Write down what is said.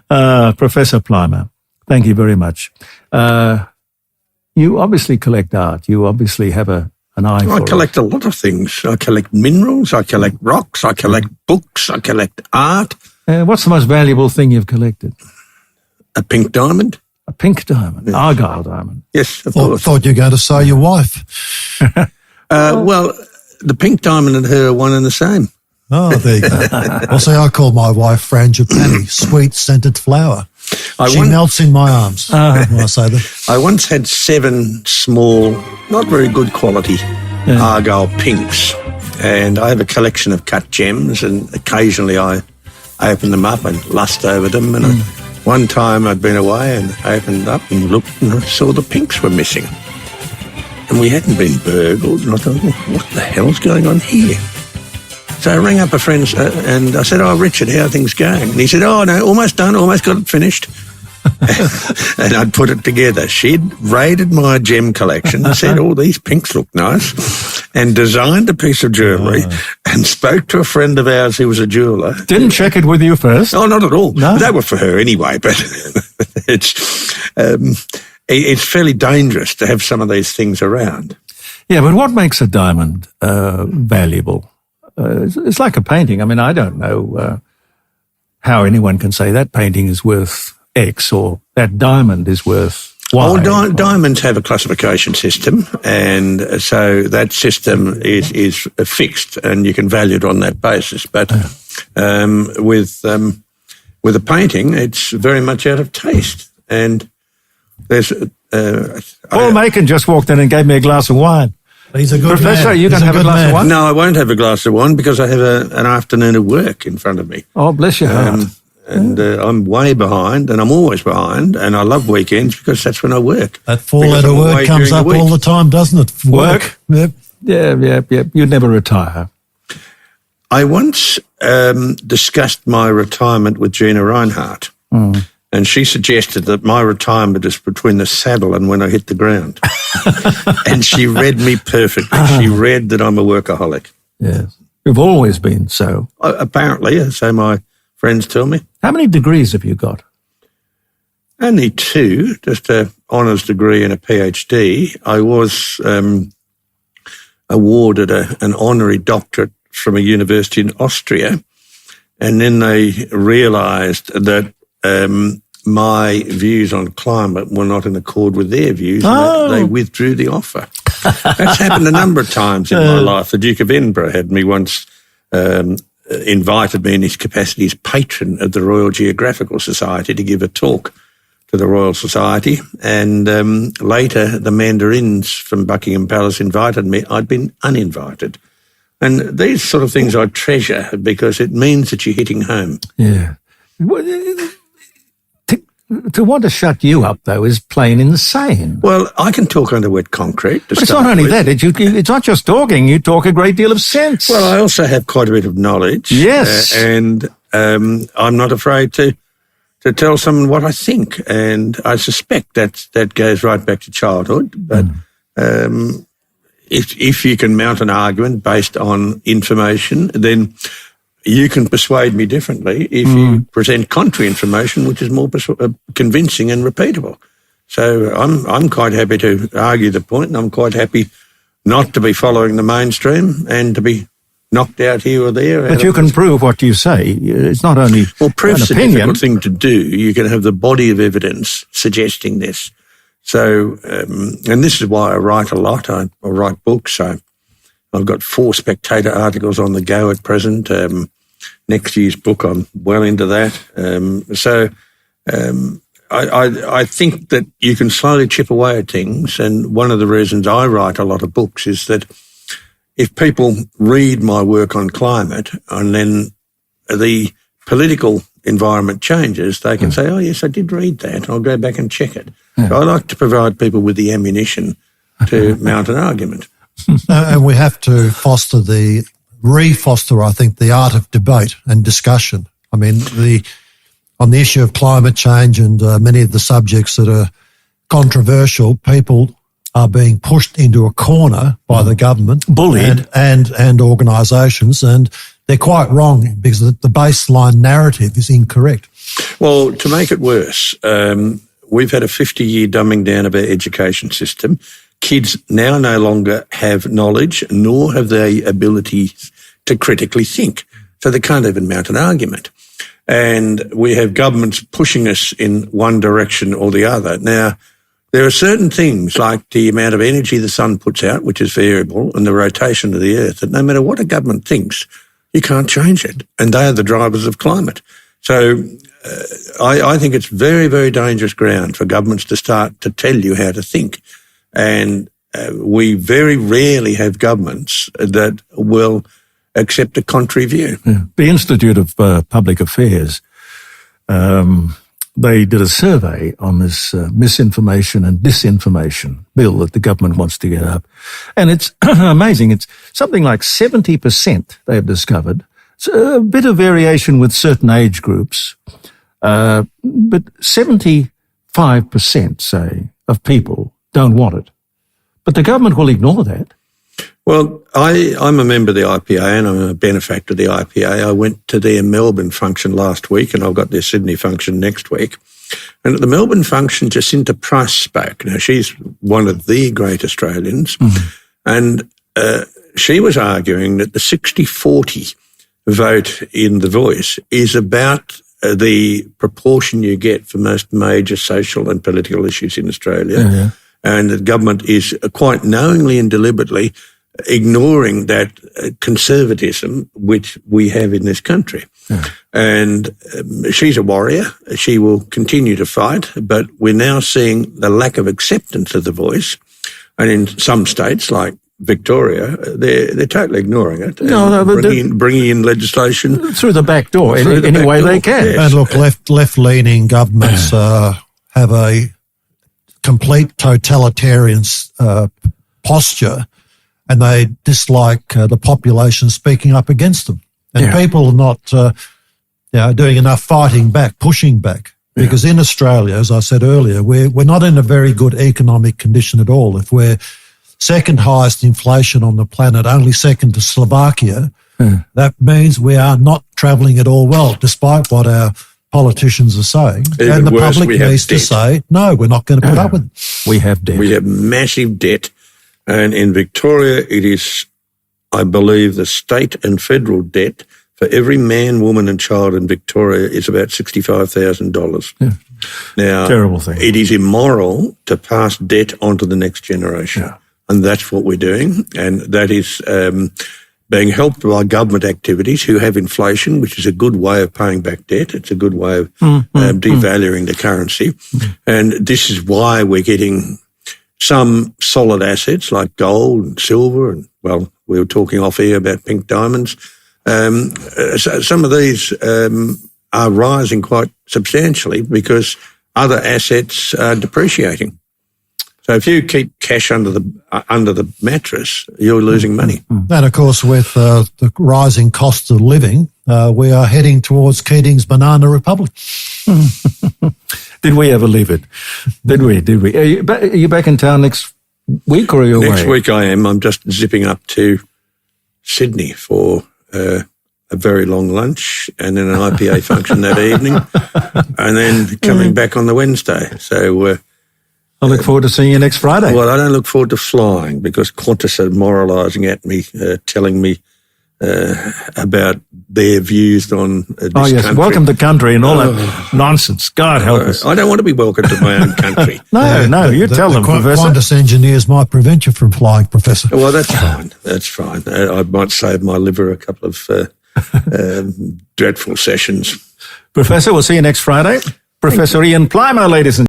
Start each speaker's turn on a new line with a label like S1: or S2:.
S1: Professor Plimer, thank you very much. You obviously collect art. You obviously have an eye for it.
S2: I collect a lot of things. I collect minerals, I collect rocks, I collect books, I collect art.
S1: What's the most valuable thing you've collected?
S2: A pink diamond.
S1: A pink diamond, yes. Argyle diamond.
S2: Yes, of course.
S3: I thought you were going to say your wife.
S2: Well, the pink diamond and her are one and the same.
S3: Oh, there you go. Well, see, I call my wife frangipani, sweet scented flower. She melts in my arms when I say that.
S2: I once had 7 small, not very good quality Argyle pinks, and I have a collection of cut gems, and occasionally I open them up and lust over them. And one time I'd been away and opened up and looked and I saw the pinks were missing. And we hadn't been burgled, and I thought, what the hell's going on here? So I rang up a friend and I said, Richard, how are things going? And he said, no, almost done, almost got it finished. And I'd put it together. She'd raided my gem collection and said, these pinks look nice, and designed a piece of jewellery and spoke to a friend of ours who was a jeweller.
S1: Didn't check it with you first?
S2: Oh, not at all.
S1: No?
S2: They were for her anyway, but it's fairly dangerous to have some of these things around.
S1: Yeah, but what makes a diamond valuable? It's like a painting. I mean, I don't know how anyone can say that painting is worth X or that diamond is worth Y.
S2: Diamonds have a classification system, and so that system is fixed, and you can value it on that basis. But with a painting, it's very much out of taste. And there's
S1: Paul Macon just walked in and gave me a glass of wine.
S3: He's a good
S1: Professor,
S3: man.
S1: you don't have a glass of wine?
S2: No, I won't have a glass of wine because I have an afternoon of work in front of me.
S1: Oh, bless your heart.
S2: And I'm way behind, and I'm always behind, and I love weekends because that's when I work.
S3: That 4-letter word comes up all the time, doesn't it?
S1: Work?
S3: Yep.
S1: Yeah. You'd never retire.
S2: I once discussed my retirement with Gina Reinhardt, and she suggested that my retirement is between the saddle and when I hit the ground. And she read me perfectly. She read that I'm a workaholic.
S1: Yes. You've always been so.
S2: Apparently, so my friends tell me.
S1: How many degrees have you got?
S2: Only 2, just an honours degree and a PhD. I was awarded an honorary doctorate from a university in Austria, and then they realised that my views on climate were not in accord with their views, and they withdrew the offer. That's happened a number of times in my life. The Duke of Edinburgh had me once, invited me in his capacity as patron of the Royal Geographical Society to give a talk to the Royal Society, and later the mandarins from Buckingham Palace invited me. I'd been uninvited. And these sort of things I treasure because it means that you're hitting home.
S1: Yeah. To want to shut you up, though, is plain insane.
S2: Well, I can talk under wet concrete.
S1: But it's not only that. It's not just talking. You talk a great deal of sense.
S2: Well, I also have quite a bit of knowledge.
S1: Yes.
S2: And I'm not afraid to tell someone what I think. And I suspect that goes right back to childhood. But if you can mount an argument based on information, then you can persuade me differently if you present contrary information, which is more convincing and repeatable. So I'm quite happy to argue the point, and I'm quite happy not to be following the mainstream and to be knocked out here or there.
S1: But you can prove what you say. It's not only
S2: proof's a difficult thing to do. You can have the body of evidence suggesting this. So, and this is why I write a lot. I write books. I've got 4 Spectator articles on the go at present. Next year's book, I'm well into that. I think that you can slowly chip away at things, and one of the reasons I write a lot of books is that if people read my work on climate and then the political environment changes, they can say, oh, yes, I did read that. I'll go back and check it. Yeah. So I like to provide people with the ammunition to mount an argument.
S3: And we have to refoster, I think, the art of debate and discussion. I mean, on the issue of climate change and many of the subjects that are controversial, people are being pushed into a corner by the government,
S1: bullied,
S3: and organisations, and they're quite wrong because the baseline narrative is incorrect.
S2: Well, to make it worse, we've had a 50-year dumbing down of our education system. Kids now no longer have knowledge, nor have they ability to critically think. So they can't even mount an argument. And we have governments pushing us in one direction or the other. Now, there are certain things like the amount of energy the sun puts out, which is variable, and the rotation of the earth, that no matter what a government thinks, you can't change it. And they are the drivers of climate. So I think it's very, very dangerous ground for governments to start to tell you how to think. And we very rarely have governments that will accept a contrary view.
S1: Yeah. The Institute of Public Affairs, they did a survey on this misinformation and disinformation bill that the government wants to get up. And it's amazing. It's something like 70% they have discovered. It's a bit of variation with certain age groups, but 75%, say, of people don't want it. But the government will ignore that.
S2: Well, I'm a member of the IPA and I'm a benefactor of the IPA. I went to their Melbourne function last week and I've got their Sydney function next week. And at the Melbourne function, Jacinta Price spoke. Now, she's one of the great Australians. Mm-hmm. And she was arguing that the 60-40 vote in The Voice is about the proportion you get for most major social and political issues in Australia. Mm-hmm. And the government is quite knowingly and deliberately ignoring that conservatism which we have in this country. Yeah. And she's a warrior. She will continue to fight, but we're now seeing the lack of acceptance of The Voice. And in some states like Victoria, they're totally ignoring it.
S1: No,
S2: bringing in legislation
S1: through the back door any way they can.
S3: Yes. And look, left-leaning governments have a complete totalitarian posture, and they dislike the population speaking up against them. And people are not doing enough fighting back, pushing back. Because in Australia, as I said earlier, we're not in a very good economic condition at all. If we're second highest inflation on the planet, only second to Slovakia, that means we are not travelling at all well, despite what our politicians are saying.
S2: Even
S3: and the
S2: worse,
S3: public needs to say, no, we're not going to put up with it.
S1: We have debt.
S2: We have massive debt. And in Victoria, it is, I believe, the state and federal debt for every man, woman and child in Victoria is about $65,000. Yeah. Now,
S1: terrible thing.
S2: It is immoral to pass debt on to the next generation. Yeah. And that's what we're doing. And that is being helped by government activities who have inflation, which is a good way of paying back debt. It's a good way of devaluing the currency. And this is why we're getting some solid assets like gold and silver and, well, we were talking off air about pink diamonds. So some of these are rising quite substantially because other assets are depreciating. So if you keep cash under the mattress, you're losing money.
S3: And of course, with the rising cost of living, we are heading towards Keating's Banana Republic.
S1: Did we ever leave it? Did we? Are you back in town next week or are you away?
S2: Next week I am. I'm just zipping up to Sydney for a very long lunch and then an IPA function that evening and then coming back on the Wednesday. So
S1: I look forward to seeing you next Friday.
S2: Well, I don't look forward to flying because Qantas are moralising at me, telling me about their views on this country.
S1: Welcome to country and all that nonsense. God help us.
S2: I don't want to be welcomed to my own country.
S1: No, you tell them, Professor.
S3: Qantas engineers might prevent you from flying, Professor.
S2: Well, that's fine. That's fine. I might save my liver a couple of dreadful sessions.
S1: Professor, we'll see you next Friday. Professor Ian Plimer, ladies and